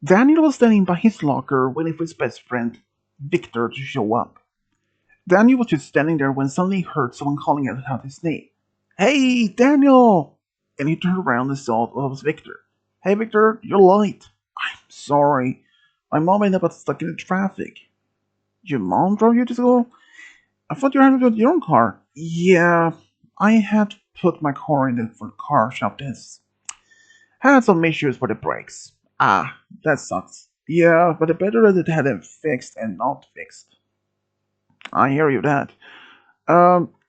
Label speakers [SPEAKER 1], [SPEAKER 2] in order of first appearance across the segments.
[SPEAKER 1] Daniel was standing by his locker waiting for his best friend, Victor, to show up. Daniel was just standing there when suddenly he heard someone calling out his name. Hey, Daniel! And he turned around and saw it was Victor. Hey, Victor, you're late. I'm sorry. My mom ended up stuck in the traffic. Your mom drove you to school? I thought you had your own car. Yeah, I had to put my car in the front car shop. This had some issues with the brakes. Ah, that sucks. Yeah, but the better that it had them fixed and not fixed. I hear you that.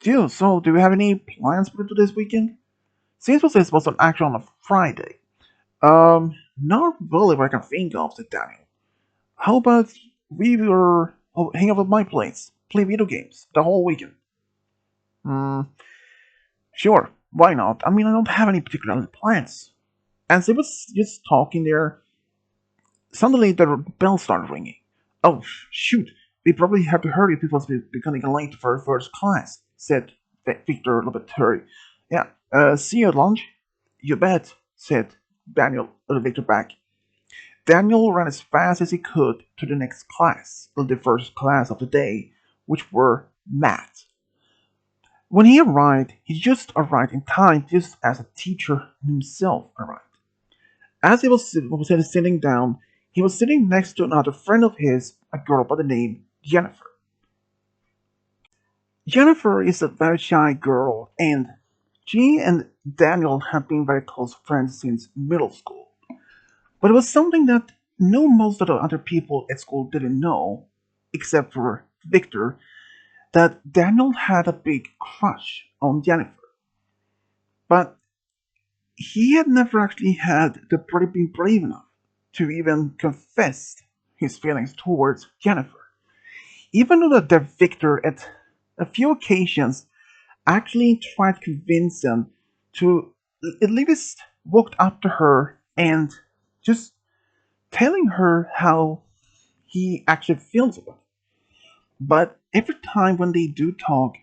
[SPEAKER 1] Dude, so do you have any plans for this weekend? Since was supposed to act on a Friday. Not really what I can think of, said Daniel. How about we were hang out at my place, play video games the whole weekend? Hmm, sure, why not? I mean, I don't have any particular plans. As they was just talking there, suddenly the bell started ringing. Oh, shoot, we probably have to hurry if it was becoming late for first class, said Victor a little bit hurried. Yeah, see you at lunch? You bet, said Daniel, Victor back. Daniel ran as fast as he could to the next class, the first class of the day, which were math. When he arrived, he just arrived in time just as the teacher himself arrived. As he was sitting down, he was sitting next to another friend of his, a girl by the name Jennifer. Jennifer is a very shy girl, and she and Daniel have been very close friends since middle school. But it was something that no most of the other people at school didn't know, except for Victor, that Daniel had a big crush on Jennifer. But he had never actually had the been brave enough to even confess his feelings towards Jennifer. Even though that Victor at a few occasions actually tried to convince him to at least walk up to her and just telling her how he actually feels about it. But every time when they do talk,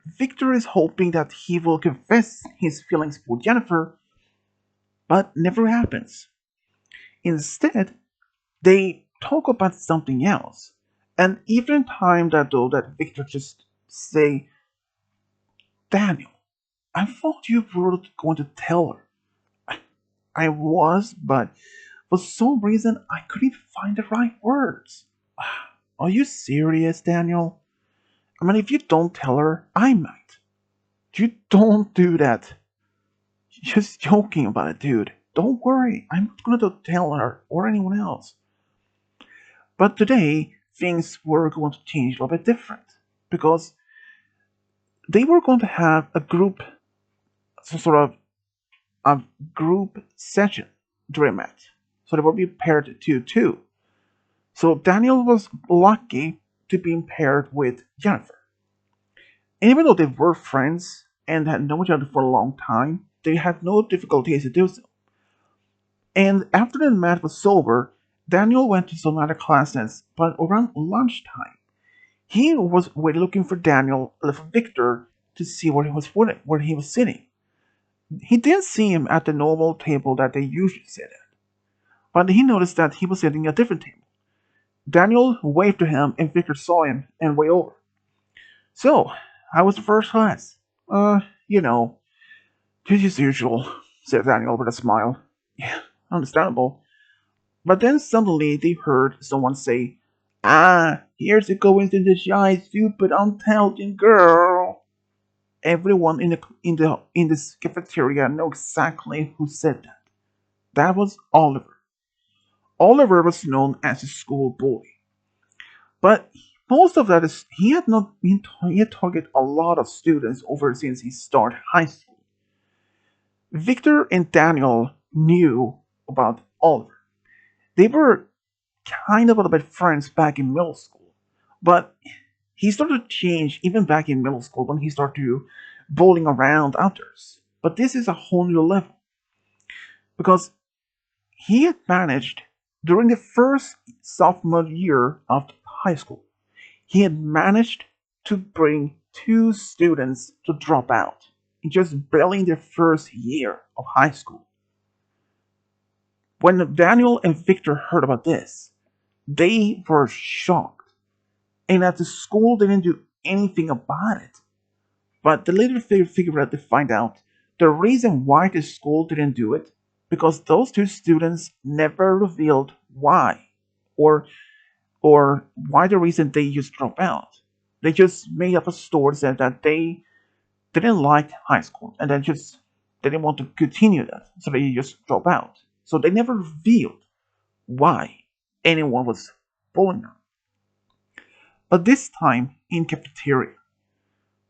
[SPEAKER 1] Victor is hoping that he will confess his feelings for Jennifer, but never happens. Instead, they talk about something else. And even time that though that Victor just say, Daniel, I thought you were going to tell her. I was, but for some reason I couldn't find the right words. Are you serious, Daniel? I mean, if you don't tell her, I might. You don't do that. Just joking about it, dude. Don't worry, I'm not going to tell her or anyone else. But today, things were going to change a little bit different. Because they were going to have a group, some sort of a group session during math. So they were being paired 2-2. So Daniel was lucky to be paired with Jennifer. And even though they were friends and had known each other for a long time, they had no difficulties to do so. And after the math was over, Daniel went to some other classes, but around lunchtime, he was waiting looking for Daniel, for Victor, to see where he was sitting. He didn't see him at the normal table that they usually sit at, but he noticed that he was sitting at a different table. Daniel waved to him, and Victor saw him and went over. So, how was the first class? You know, just as usual, said Daniel with a smile. Yeah, understandable. But then suddenly they heard someone say, Ah, here's a going to the shy, stupid, intelligent girl. Everyone in this cafeteria knew exactly who said that. That was Oliver. Oliver was known as a schoolboy, but most of that is he had targeted a lot of students over since he started high school. Victor and Daniel knew about Oliver. They were kind of a little bit friends back in middle school, but he started to change even back in middle school when he started to bowling around others. But this is a whole new level because he had managed during the first sophomore year of high school. He had managed to bring two students to drop out in just barely in their first year of high school. When Daniel and Victor heard about this, they were shocked, and at the school they didn't do anything about it. But the later they figured out to find out the reason why the school didn't do it because those two students never revealed why or or why the reason they just dropped out. They just made up a story said that they didn't like high school and then just they didn't want to continue that, so they just dropped out. So they never revealed why anyone was bullying them. But this time in cafeteria,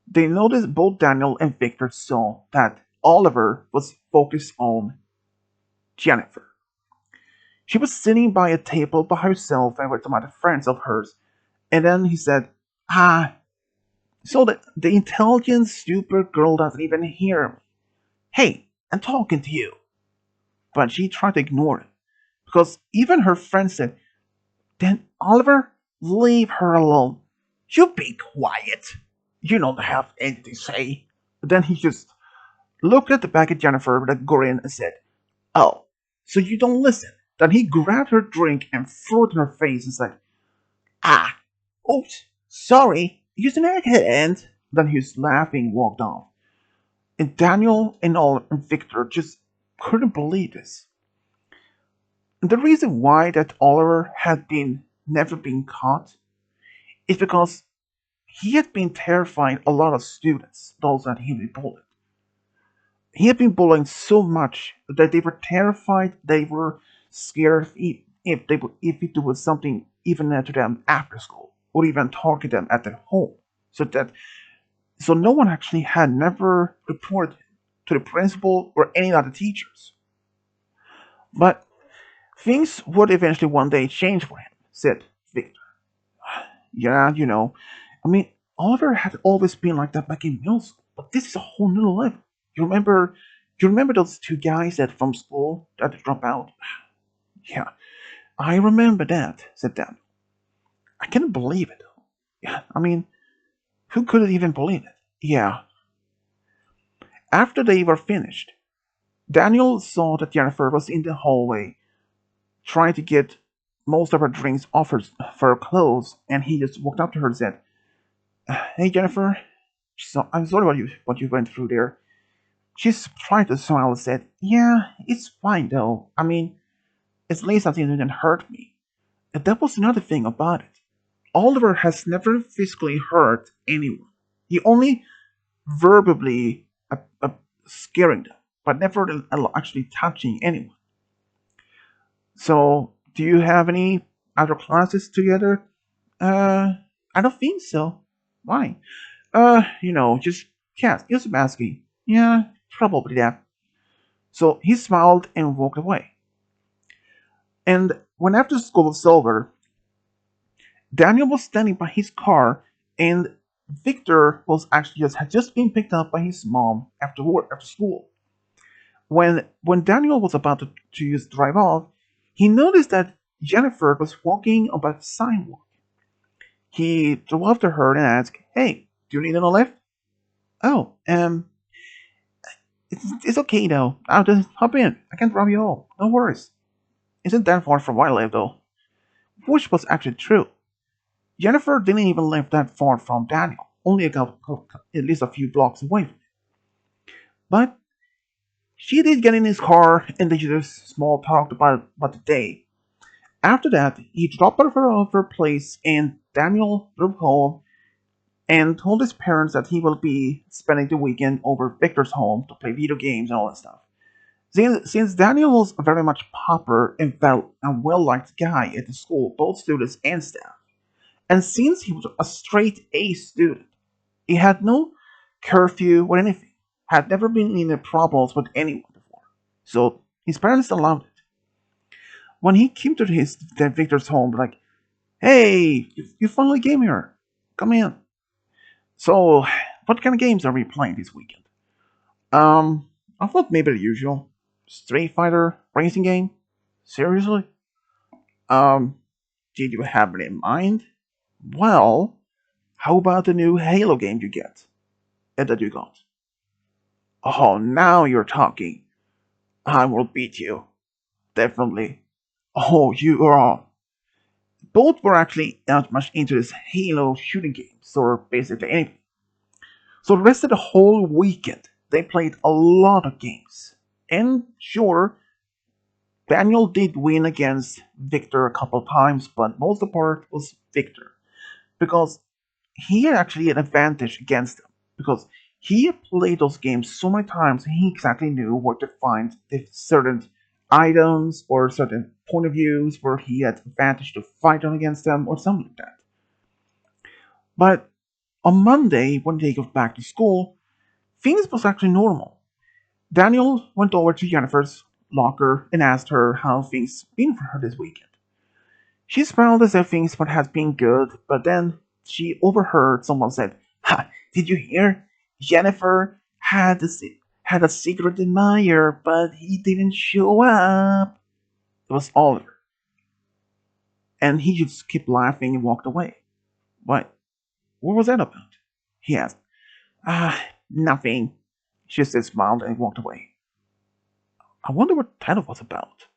[SPEAKER 1] they noticed both Daniel and Victor saw that Oliver was focused on Jennifer. She was sitting by a table by herself and with some other friends of hers, and then he said, "Ah, so the intelligent, stupid girl doesn't even hear me. Hey, I'm talking to you." But she tried to ignore it, because even her friends said, "Then, Oliver, leave her alone. You be quiet. You don't have anything to say." Then he just looked at the back at Jennifer with a grin and said, "Oh, so you don't listen." Then he grabbed her drink and threw it in her face and said, "Ah, oops, sorry, using her hand." Then he was laughing and walked off. And Daniel and all and Victor just couldn't believe this. And the reason why that Oliver had been never been caught is because he had been terrifying a lot of students, those that he had bullied. He had been bullying so much that they were terrified. They were scared if it was something even to them after school, or even target them at their home. So no one actually had never reported to the principal or any other teachers. But things would eventually one day change for him, said Victor. Yeah, I mean, Oliver had always been like that back in middle school, but this is a whole new level. You remember, you remember those two guys that from school that dropped out? Yeah, I remember that," said Dan. "I can't believe it. Yeah, I mean, who could even believe it?" Yeah. After they were finished, Daniel saw that Jennifer was in the hallway trying to get most of her drinks off her clothes, and he just walked up to her and said, "Hey, Jennifer, so I'm sorry what you went through there." She's trying to smile and said, "Yeah, it's fine though. I mean, at least something didn't hurt me." And that was another thing about it. Oliver has never physically hurt anyone. He only verbally scaring them, but never actually touching anyone. So, do you have any other classes together? I don't think so. Why? Just just asking. Yeah, probably that. So he smiled and walked away. And when after school was over, Daniel was standing by his car, and Victor was actually had just been picked up by his mom after work after school. When Daniel was about to just drive off, he noticed that Jennifer was walking on the sidewalk. He drove up to her and asked, "Hey, do you need a lift?" "Oh, it's okay though. I'll just hop in. I can drop you home. No worries." "Isn't that far from where I live though?" Which was actually true. Jennifer didn't even live that far from Daniel, only at least a few blocks away. But she did get in his car and they just small talked about the day. After that, he dropped her off her place and Daniel drove home and told his parents that he will be spending the weekend over Victor's home to play video games and all that stuff. Since Daniel was a very much popular and well liked guy at the school, both students and staff, and since he was a straight A student, he had no curfew or anything, had never been in any problems with anyone before. So his parents allowed it. When he came to Victor's home, like, "Hey, you finally came here. Come in. So, what kind of games are we playing this weekend?" Um, I thought maybe the usual. Street Fighter racing game? Seriously? Um, did you have it in mind? Well, how about the new Halo game you get? That you got? Oh, now you're talking. I will beat you. definitely. Oh, you are. Both were actually not much into this Halo shooting games, or basically anything. So the rest of the whole weekend, they played a lot of games. And sure, Daniel did win against Victor a couple of times, but most of the part was Victor. Because he had actually an advantage against him. Because he had played those games so many times, he exactly knew where to find the certain items or certain point of views where he had advantage to fight on against them or something like that. But on Monday, when they got back to school, things was actually normal. Daniel went over to Jennifer's locker and asked her how things been for her this weekend. She smiled as if things would have been good, but then she overheard someone said, "Ha! Did you hear? Jennifer had a secret admirer, but he didn't show up." It was Oliver, and he just kept laughing and walked away. What? What was that about? He asked. Nothing. She just smiled and walked away. I wonder what that was about.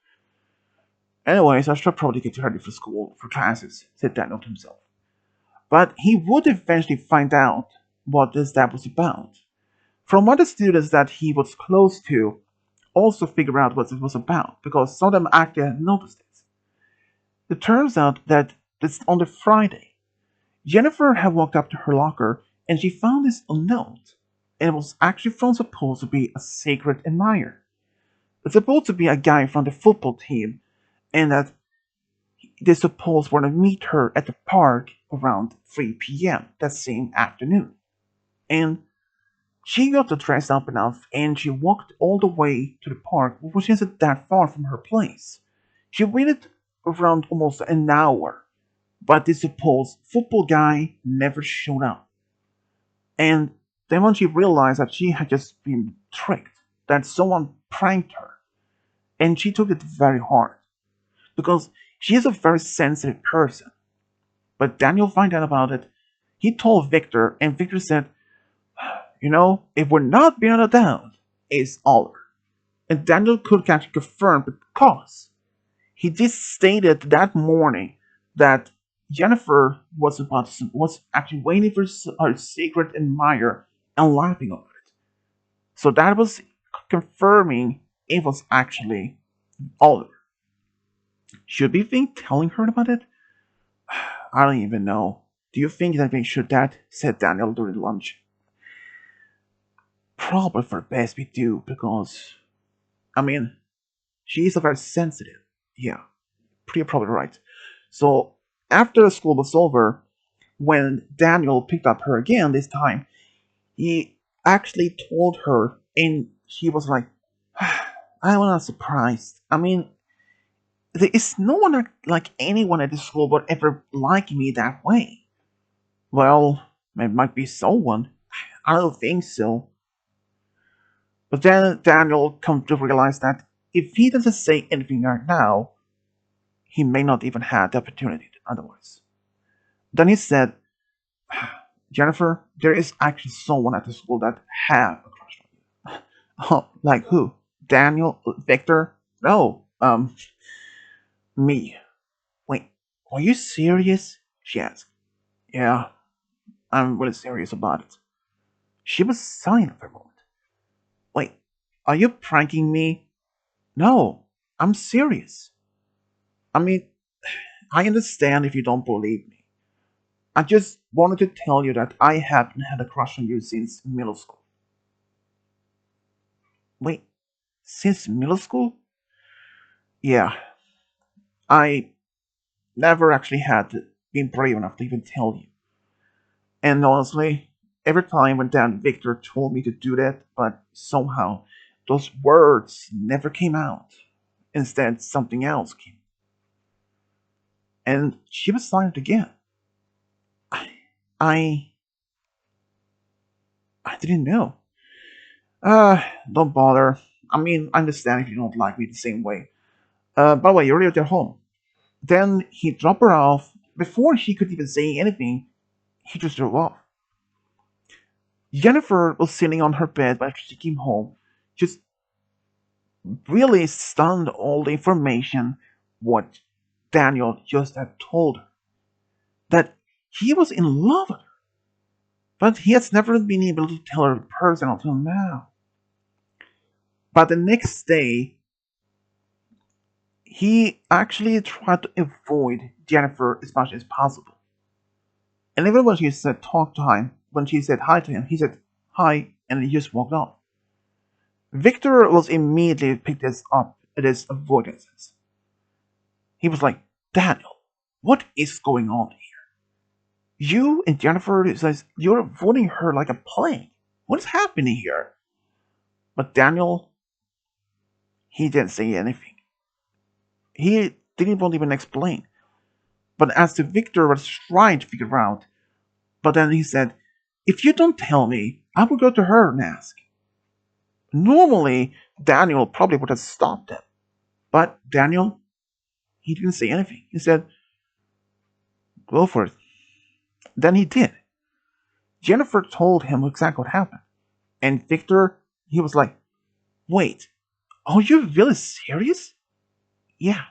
[SPEAKER 1] Anyways, I should probably get ready for school, for classes, said Daniel to himself. But he would eventually find out what this that was about. From other students that he was close to, also figure out what it was about, because some of them actually had noticed it. It turns out that this on the Friday, Jennifer had walked up to her locker and she found this note. And it was actually from supposed to be a secret admirer. It's supposed to be a guy from the football team, and that they supposed were to meet her at the park around 3 p.m. that same afternoon. And she got dressed up enough and she walked all the way to the park, which isn't that far from her place. She waited around almost an hour, but the supposed football guy never showed up. And then when she realized that she had just been tricked, that someone pranked her, and she took it very hard because she is a very sensitive person. But Daniel found out about it. He told Victor, and Victor said, if we're not beyond a doubt, it's Oliver. And Daniel could actually confirm because he just stated that morning that Jennifer was actually waiting for her secret admirer and laughing over it. So that was confirming it was actually Oliver. Should we think telling her about it? I don't even know. Do you think that we should that? Said Daniel during lunch. Probably for best we do, because I mean she's a very sensitive. Yeah, pretty probably right. So after school was over, when Daniel picked up her again this time, he actually told her, and she was like, "I'm not surprised. I mean, there is no one like anyone at the school would ever like me that way." Well, it might be someone. I don't think so. But then Daniel come to realize that if he doesn't say anything right now, he may not even have the opportunity otherwise. Then he said, "Jennifer, there is actually someone at the school that have a crush on you." Oh, like who? Daniel? Victor? No, me. Wait, are you serious? She asked. Yeah, I'm really serious about it. She was silent for a moment. Wait, are you pranking me? No, I'm serious. I mean, I understand if you don't believe me. I just wanted to tell you that I haven't had a crush on you since middle school. Wait, since middle school? Yeah, I never actually had been brave enough to even tell you. And honestly, every time when Dan Victor told me to do that, but somehow those words never came out. Instead, something else came. And she was silent again. I, I didn't know. Uh, don't bother. I mean, I understand if you don't like me the same way. By the way, you're at your home. Then he dropped her off. Before she could even say anything, he just drove off. Jennifer was sitting on her bed when she came home, just really stunned all the information what Daniel just had told her. That he was in love with her, but he has never been able to tell her in person until now. But the next day, he actually tried to avoid Jennifer as much as possible. And even when she said talk to him, when she said hi to him, he said hi and he just walked off. Victor was immediately picked this up at his avoidances. He was like, Daniel, what is going on here? You and Jennifer says you're avoiding her like a plague. What is happening here? But Daniel, he didn't say anything. He didn't even explain. But as the Victor was trying to figure out, but then he said, if you don't tell me, I will go to her and ask. Normally, Daniel probably would have stopped him. But Daniel, he didn't say anything. He said, go for it. Then he did. Jennifer told him exactly what happened. And Victor, he was like, wait, are you really serious? Yeah.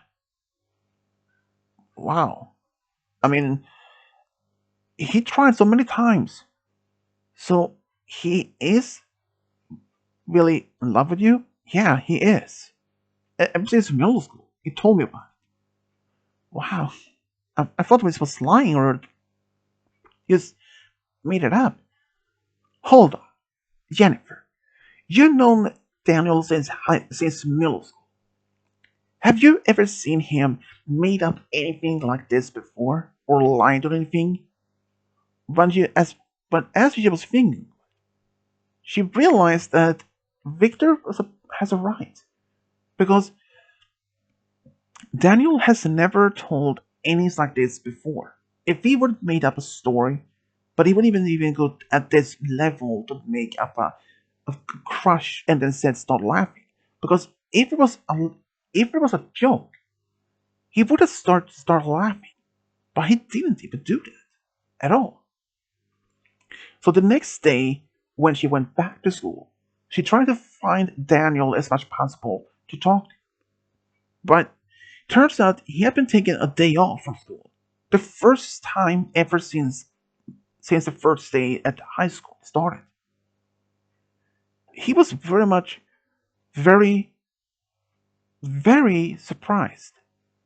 [SPEAKER 1] Wow. I mean, he tried so many times. So he is really in love with you? Yeah, he is. Ever since middle school. He told me about it. Wow. I thought this was lying or just made it up. Hold on. Jennifer, you've known Daniel since middle school. Have you ever seen him made up anything like this before? Or lied or anything? But, but as she was thinking, she realized that Victor has a right. Because Daniel has never told anything like this before. If he would have made up a story, but he wouldn't even go at this level to make up a crush and then said start laughing. Because if it was a joke, he would have start laughing. But he didn't even do that at all. So the next day, when she went back to school, she tried to find Daniel as much as possible to talk to. But turns out he had been taking a day off from school. The first time ever since the first day at high school started. He was very much very, very surprised.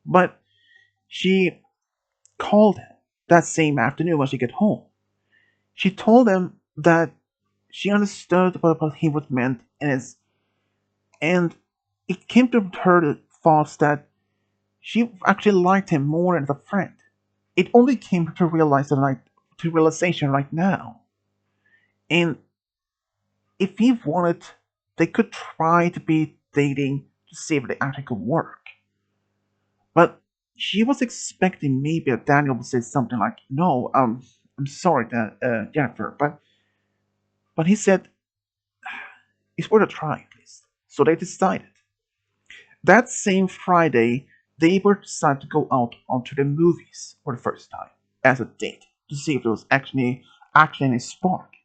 [SPEAKER 1] But she called him that same afternoon when she got home. She told him that she understood what he would meant and it came to her thoughts that she actually liked him more as a friend. It only came to realization right now. And if he wanted, they could try to be dating to see if they actually could work. But she was expecting maybe that Daniel would say something like, "No, I'm sorry, Jennifer," but he said it's worth a try at least. So they decided. That same Friday, they were decided to go out onto the movies for the first time as a date to see if there was actually any spark.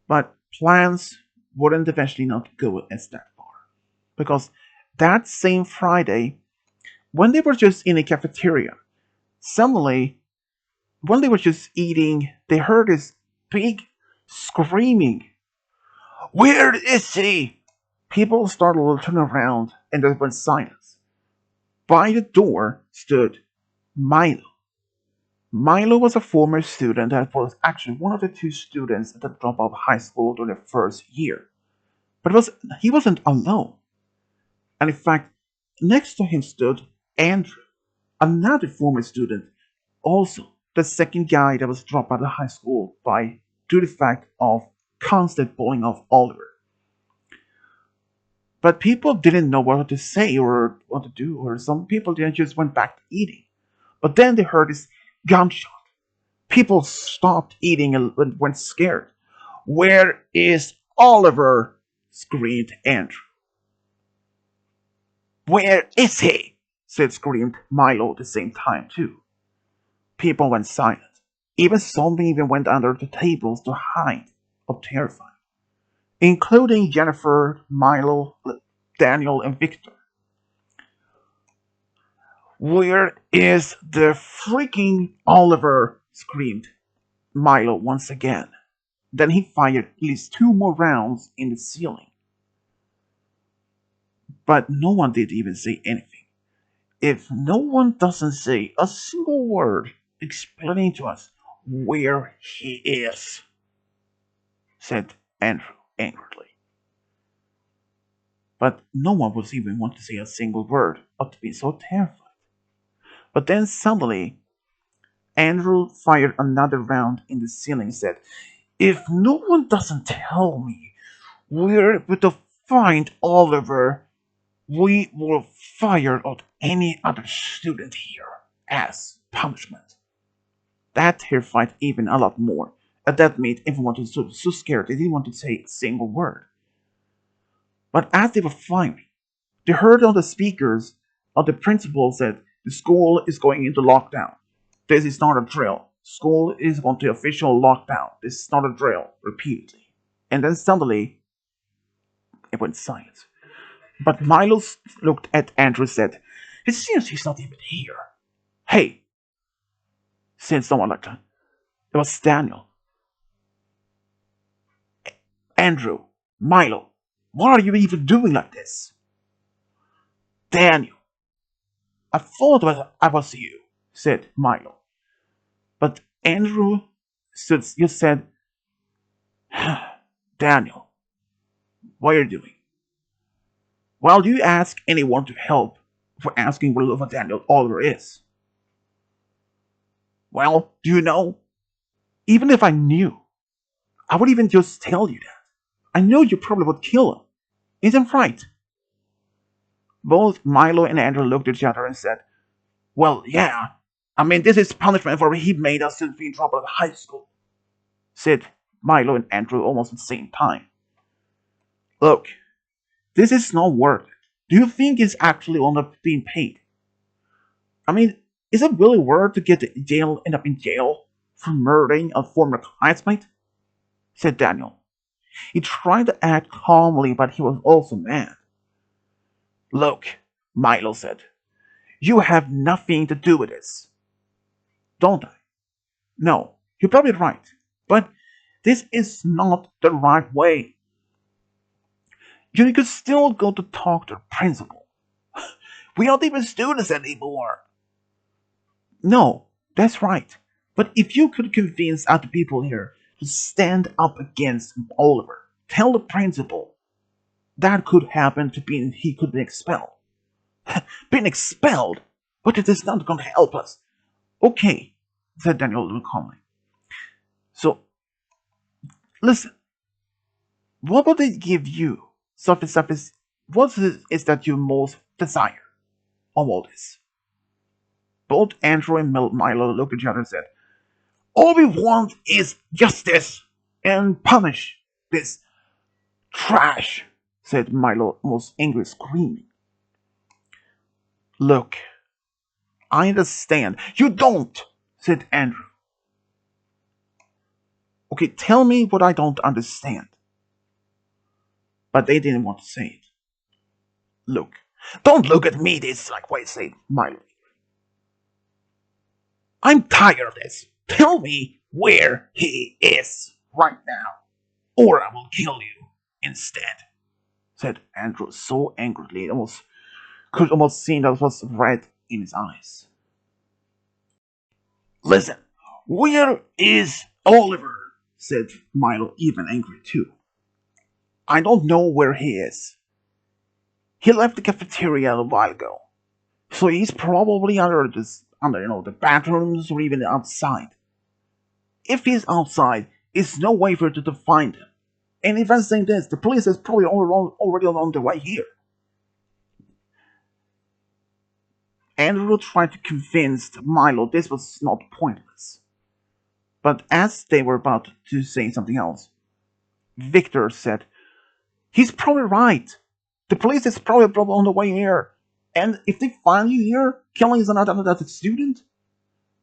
[SPEAKER 1] But plans wouldn't eventually not go as that far. Because that same Friday, when they were just in a cafeteria, suddenly, when they were just eating, they heard this big screaming. Where is he? People started to turn around and there went silence. By the door stood Milo. Milo was a former student that was actually one of the two students that dropped out of high school during the first year. But he wasn't alone. And in fact, next to him stood Andrew, another former student, also the second guy that was dropped out of high school by due to the fact of constant bullying of Oliver. But people didn't know what to say or what to do, or some people didn't just went back to eating. But then they heard this gunshot. People stopped eating and went scared. Where is Oliver? Screamed Andrew. Where is he? Screamed Milo at the same time too. People went silent. Even some even went under the tables to hide of terrified, including Jennifer, Milo, Daniel and Victor. "Where is the freaking Oliver?" screamed Milo once again. Then he fired at least two more rounds in the ceiling. But no one did even say anything. "If no one doesn't say a single word explaining to us where he is," said Andrew angrily. But no one would even want to say a single word or to be so terrified. But then suddenly, Andrew fired another round in the ceiling and said, "If no one doesn't tell me where to find Oliver, we will fire out any other student here as punishment." That terrified even a lot more. And that made everyone so scared they didn't want to say a single word. But as they were firing, they heard on the speakers of the principal said the school is going into lockdown. "This is not a drill. School is going to official lockdown. This is not a drill," repeatedly. And then suddenly it went silent. But Milo looked at Andrew and said, "It seems he's not even here." "Hey," said someone like that. It was Daniel. "Andrew, Milo, what are you even doing like this?" "Daniel, I thought I was you," said Milo. But Andrew you said, "Daniel, what are you doing?" "Well, do you ask anyone to help for asking where Daniel Oliver is?" "Well, do you know? Even if I knew, I would even just tell you that. I know you probably would kill him. Isn't right?" Both Milo and Andrew looked at each other and said, "Well, yeah. I mean, this is punishment for what he made us since we dropped out of high school," said Milo and Andrew almost at the same time. "Look, this is not worth it. Do you think it's actually on up being paid? I mean, is it really worth to end up in jail for murdering a former classmate?" said Daniel. He tried to act calmly, but he was also mad. "Look," Milo said, "you have nothing to do with this." "Don't I? No, you're probably right. But this is not the right way. You could still go to talk to the principal. We aren't even students anymore." "No, that's right. But if you could convince other people here to stand up against Oliver, tell the principal, that could happen to be he could be expelled." "Being expelled? But it is not going to help us." "Okay," said Daniel calmly. "So, listen, what would it give you? Surface, what is that you most desire of all this?" Both Andrew and Milo looked at each other and said, "All we want is justice and punish this trash," said Milo, almost angry, screaming. "Look, I understand." "You don't," said Andrew. "Okay, tell me what I don't understand." But they didn't want to say it. "Look, don't look at me this like way," said Milo. "I'm tired of this. Tell me where he is right now, or I will kill you instead," said Andrew so angrily almost could almost see that was red in his eyes. "Listen, where is Oliver?" said Milo, even angry too. "I don't know where he is. He left the cafeteria a while ago, so he's probably under the bathrooms or even outside. If he's outside, it's no way for you to find him. And if I'm saying this, the police is probably already on the way here." Andrew tried to convince Milo this was not pointless. But as they were about to say something else, Victor said, "He's probably right. The police is probably on the way here. And if they find you here killing another student,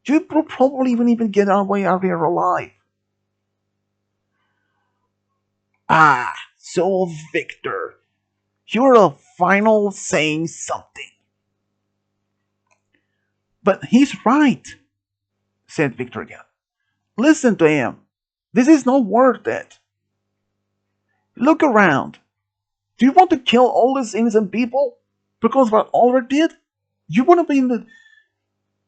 [SPEAKER 1] you will probably even get our way out here alive." "Ah, so Victor, You're the final saying something. But he's right, said Victor again. Listen to him. This is not worth it. Look around. Do you want to kill all these innocent people? Because what Oliver did? You wouldn't be in the.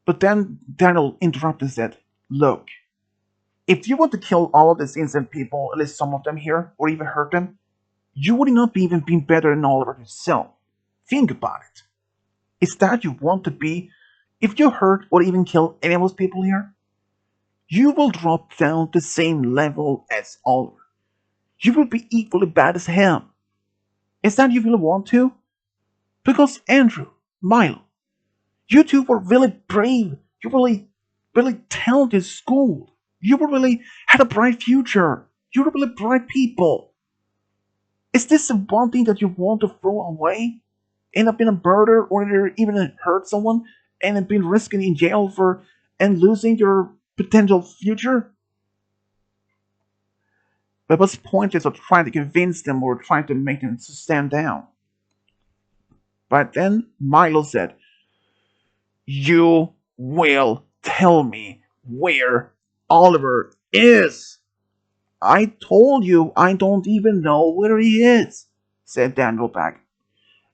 [SPEAKER 1] But then Daniel interrupted and said, look, if you want to kill all of these innocent people, at least some of them here, or even hurt them, you would not be even be better than Oliver himself. Think about it. Is that you want to be? If you hurt or even kill any of those people here, you will drop down the same level as Oliver. You will be equally bad as him. Is that you really want to? Because Andrew, Milo, you two were really brave. You really talented school. You were really had a bright future. You were really bright people. Is this the one thing that you want to throw away? End up in a murder or even hurt someone and have been risking in jail for and losing your potential future? But what's the point is of trying to convince them or trying to make them to stand down? But then Milo said, you will tell me where Oliver is. I told you I don't even know where he is, said Daniel back.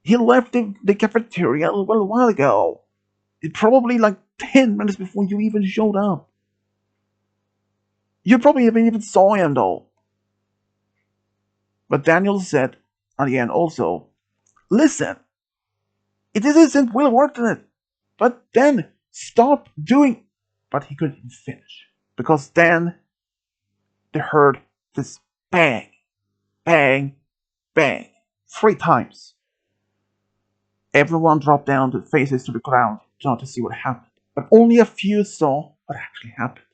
[SPEAKER 1] He left the cafeteria a little while ago. It probably like 10 minutes before you even showed up. You probably haven't even saw him though. But Daniel said again also, listen, it isn't really worth it. But then stop doing. But he couldn't finish because then they heard this bang, bang, bang 3 times. Everyone dropped down their faces to the ground trying to see what happened, but only a few saw what actually happened.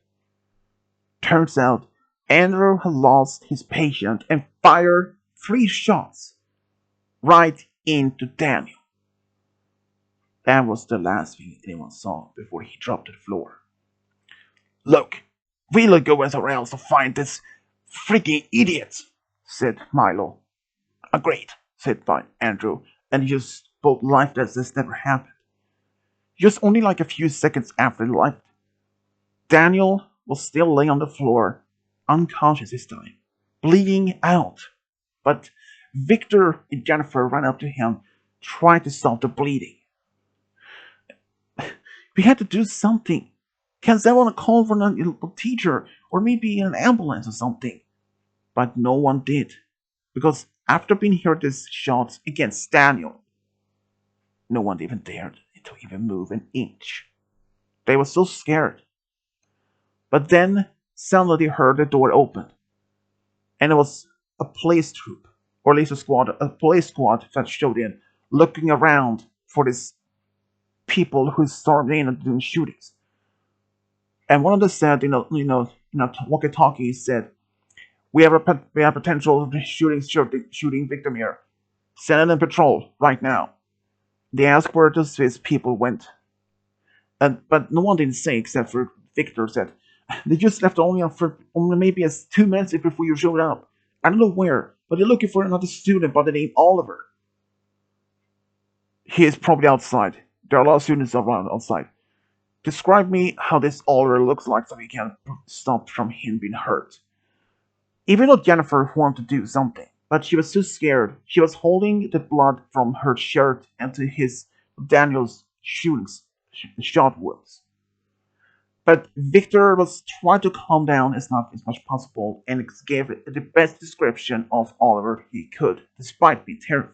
[SPEAKER 1] Turns out Andrew had lost his patience and fired 3 shots right into Daniel. That was the last thing anyone saw before he dropped to the floor. Look, we'll go somewhere else to find this freaking idiot, said Milo. Great, said Andrew, and he just spoke life as this never happened. Just only like a few seconds after he left, Daniel was still laying on the floor, unconscious this time, bleeding out. But Victor and Jennifer ran up to him, trying to stop the bleeding. We had to do something. Can someone call for a teacher or maybe an ambulance or something? But no one did, because after being heard these shots against Daniel, no one even dared to even move an inch. They were so scared. But then suddenly they heard the door open, and it was a police troop, or at least a police squad that showed in, looking around for these people who stormed in and doing shootings. And one of them said, walkie-talkie said, we have potential shooting victim here. Send in patrol right now. They asked where these people went, but no one didn't say except for Victor said they just left only maybe as 2 minutes before you showed up. I don't know where, but they're looking for another student by the name Oliver. He is probably outside. There are a lot of students around outside. Describe me how this Oliver looks like so we can stop from him being hurt. Even though Jennifer wanted to do something, but she was too scared. She was holding the blood from her shirt into his Daniel's shot wounds. But Victor was trying to calm down as much as possible and gave the best description of Oliver he could, despite being terrified.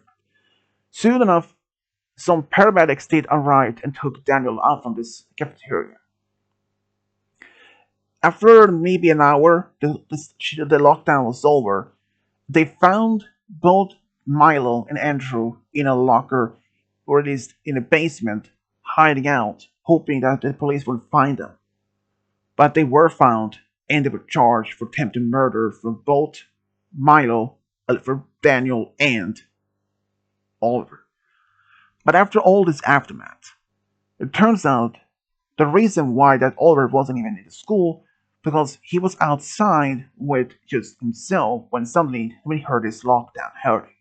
[SPEAKER 1] Soon enough, some paramedics did arrive and took Daniel out from this cafeteria. After maybe an hour, the lockdown was over. They found both Milo and Andrew in a locker, or at least in a basement, hiding out, hoping that the police would find them. But they were found, and they were charged for attempted murder for both Milo, for Daniel, and Oliver. But after all this aftermath, it turns out the reason why that Oliver wasn't even in the school because he was outside with just himself when suddenly he heard this lockdown hurting.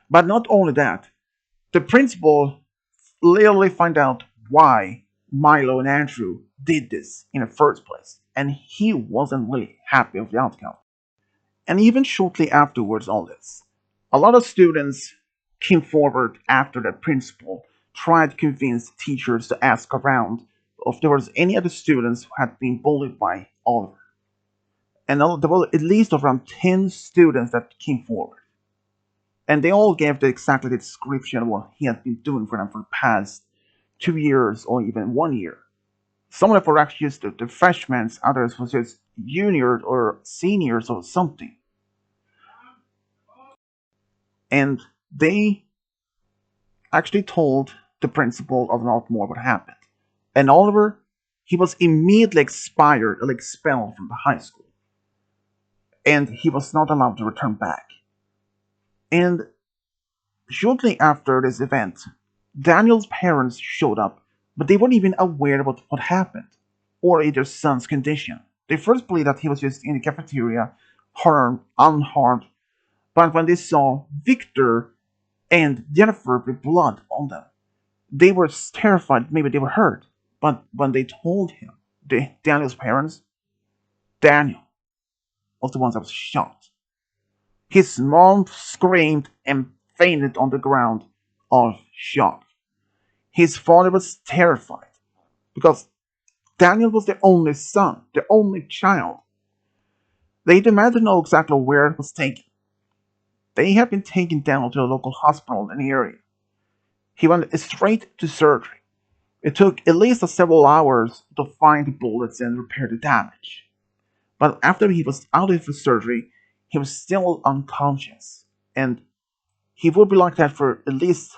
[SPEAKER 1] But not only that, the principal literally find out why Milo and Andrew did this in the first place, and he wasn't really happy with the outcome. And even shortly afterwards, all this, a lot of students came forward after the principal tried to convince teachers to ask around if there was any other students who had been bullied by Oliver. And there were at least around 10 students that came forward. And they all gave exactly the description of what he had been doing for them for the past 2 years or even 1 year. Some of them were actually just the freshmen, others was just juniors or seniors or something. And they actually told the principal of a lot more what happened. And Oliver, he was immediately expired, like expelled from the high school. And he was not allowed to return back. And shortly after this event, Daniel's parents showed up, but they weren't even aware of what happened or their son's condition. They first believed that he was just in the cafeteria, unharmed, but when they saw Victor and Jennifer with blood on them, they were terrified. Maybe they were hurt. But when they told him, Daniel's parents, Daniel was the one that was shot. His mom screamed and fainted on the ground of shock. His father was terrified because Daniel was their only son, their only child. They demanded to know exactly where it was taken. They had been taken down to a local hospital in the area. He went straight to surgery. It took at least several hours to find the bullets and repair the damage. But after he was out of the surgery, he was still unconscious, and he would be like that for at least the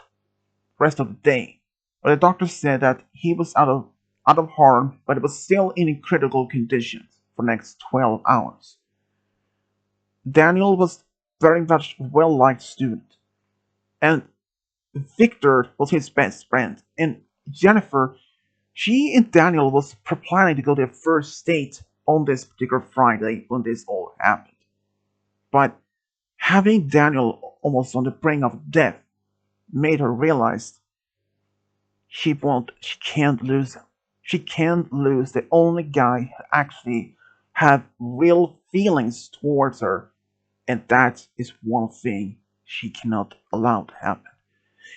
[SPEAKER 1] rest of the day. But the doctor said that he was out of harm, but it was still in critical conditions for the next 12 hours. Daniel was very much a well liked student, and Victor was his best friend, and Jennifer, she and Daniel was planning to go their first date on this particular Friday when this all happened. But having Daniel almost on the brink of death made her realize she can't lose him. She can't lose the only guy who actually have real feelings towards her, and that is one thing she cannot allow to happen.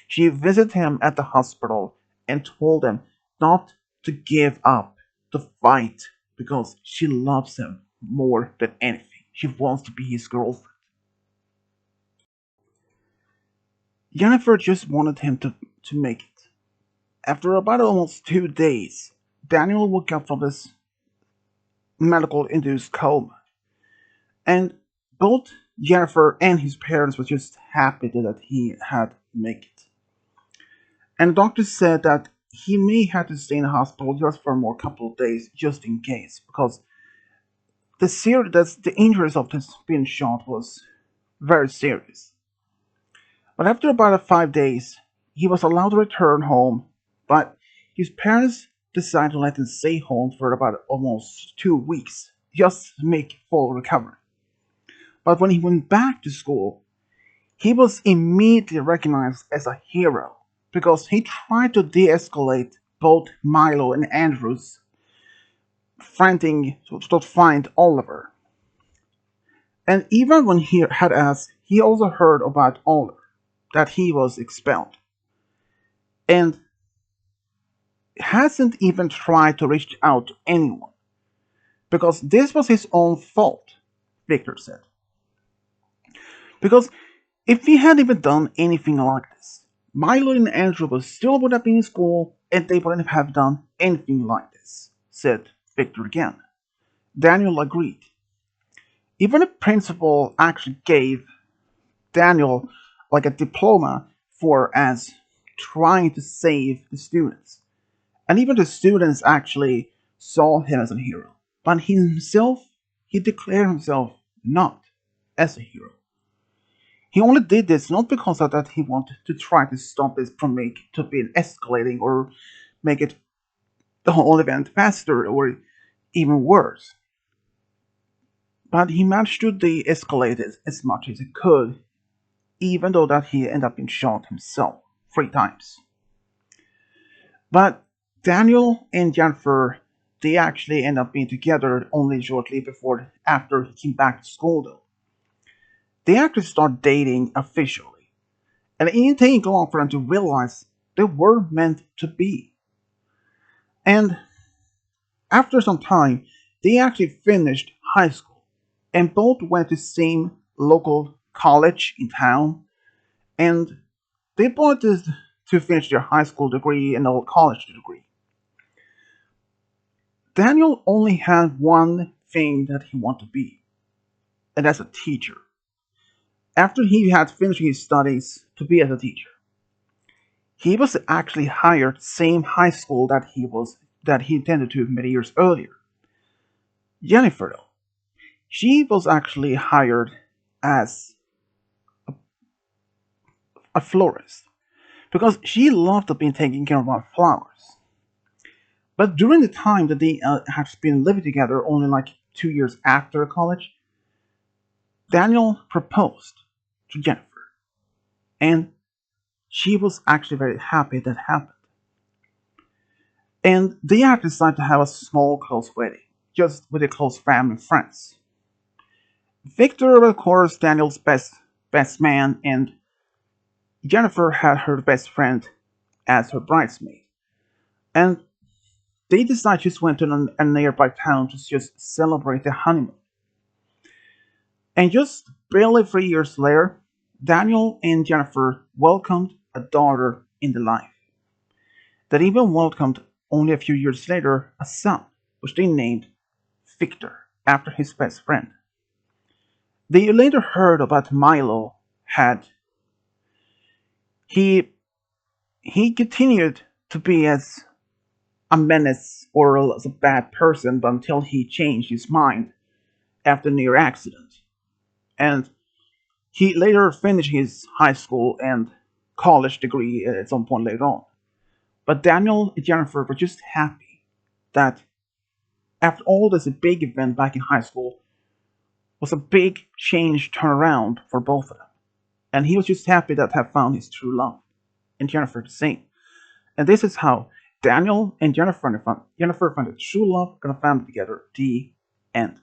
[SPEAKER 1] She visited him at the hospital and told him not to give up the fight because she loves him more than anything. She wants to be his girlfriend. Jennifer just wanted him to make it. After about almost 2 days, Daniel woke up from this medical induced coma, and both Jennifer and his parents were just happy that he had made it. And doctors said that he may have to stay in the hospital just for a more couple of days, just in case, because the injuries of this being shot was very serious. But after about 5 days, he was allowed to return home, but his parents decided to let him stay home for about almost 2 weeks, just to make full recovery. But when he went back to school, he was immediately recognized as a hero because he tried to de escalate both Milo and Andrew's fighting to find Oliver. And even when he had asked, he also heard about Oliver, that he was expelled, and hasn't even tried to reach out to anyone because this was his own fault, Victor said. Because if he had even done anything like this, Milo and Andrew would have been in school and they wouldn't have done anything like this, said Victor again. Daniel agreed. Even the principal actually gave Daniel like a diploma for as trying to save the students. And even the students actually saw him as a hero. But himself, he declared himself not as a hero. He only did this not because of that he wanted to try to stop this from to be escalating or make it the whole event faster or even worse. But he managed to de-escalate it as much as he could even though that he ended up being shot himself 3 times. But Daniel and Jennifer, they actually end up being together only shortly before after he came back to school though. They actually start dating officially. And it didn't take long for them to realize they were meant to be. And after some time, they actually finished high school and both went to the same local college in town. And they both to finish their high school degree and a college degree. Daniel only had one thing that he wanted to be, and that's a teacher. After he had finished his studies to be as a teacher, he was actually hired same high school that he attended to many years earlier. Jennifer, though, she was actually hired as a florist because she loved being taking care of our flowers. But during the time that they had been living together, only like 2 years after college, Daniel proposed to Jennifer, and she was actually very happy that happened. And they had decided to have a small, close wedding, just with a close family and friends. Victor, of course, Daniel's best man, and Jennifer had her best friend as her bridesmaid. And they decided to just went to a nearby town to just celebrate their honeymoon. And just barely 3 years later, Daniel and Jennifer welcomed a daughter in their life. That even welcomed only a few years later a son, which they named Victor after his best friend. They later heard about Milo had he he continued to be as a menace or as a bad person, but until he changed his mind after a near accident. And he later finished his high school and college degree at some point later on. But Daniel and Jennifer were just happy that after all this big event back in high school was a big change turnaround for both of them. And he was just happy that have found his true love, and Jennifer the same. And this is how Daniel and Jennifer found their true love, gonna family together. The end.